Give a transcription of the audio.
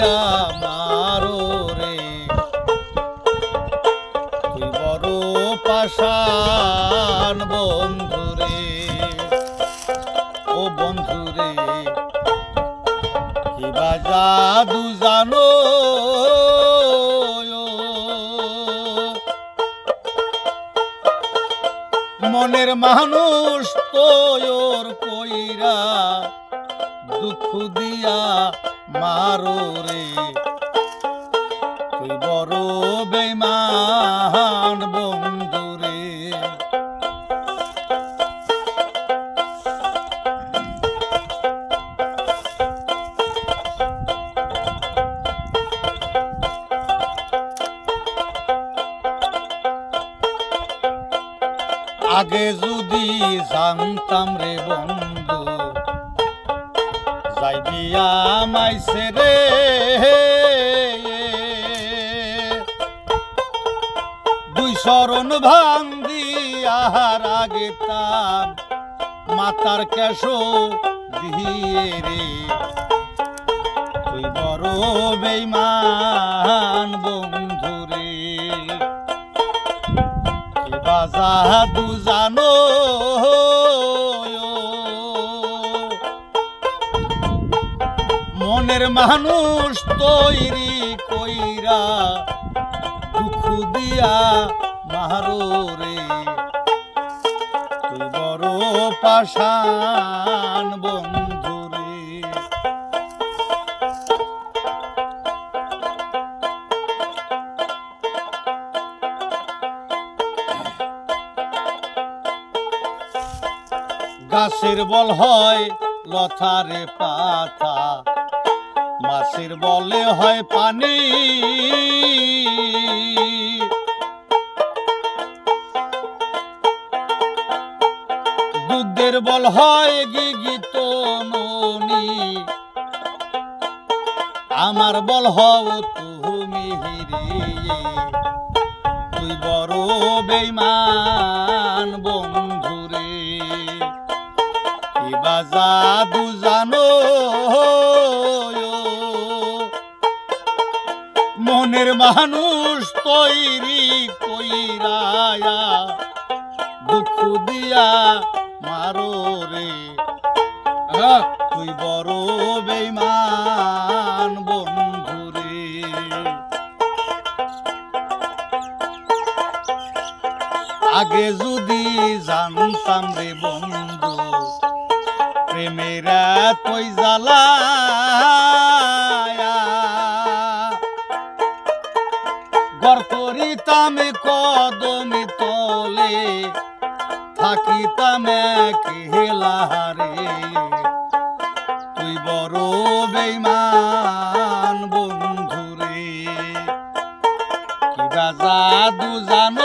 দিয়া মারো রে তুই বড় পাষাণ বন্ধু রে ও বন্ধু রে কিবা জাদু জানো মনের মানুষ তোর কইরা দুঃখ দিয়া মারো রে তুই বড় বেঈমান বন্ধু রে আগে যদি জানতাম রে বন্ধু যাইবি আমাইছে রে দুই শরণ ভাঙ্গি আহার আগে তাম মাতার কেশো দিয়ে রে তুই বড় বেঈমান বন্ধু রে জাদু জানো মনের মানুষ তৈরি কইরা দুঃখ দিয়া মারো রে তুই বড় পাষাণ বন্ধু রে গাছের বল হয় লতারে পাতা মাছের বলে হয় পানি দুধের বল হয় গীত ননি আমার বল হও তুমি রে তুই বড় বেঈমান বন্ধু রে কিবা জাদু জানো মনের মানুষ তৈরি কইরা দুঃখ দিয়া মারো রে তুই বড় বেঈমান বন্ধু রে আগে যদি জানতাম রে বন্ধু প্রেমেরা তুই জ্বালা গর করিতাম কদমি তলে থাকিতাম খেলারে তুই বড় বেঈমান বন্ধু রে কিবা জাদু জানো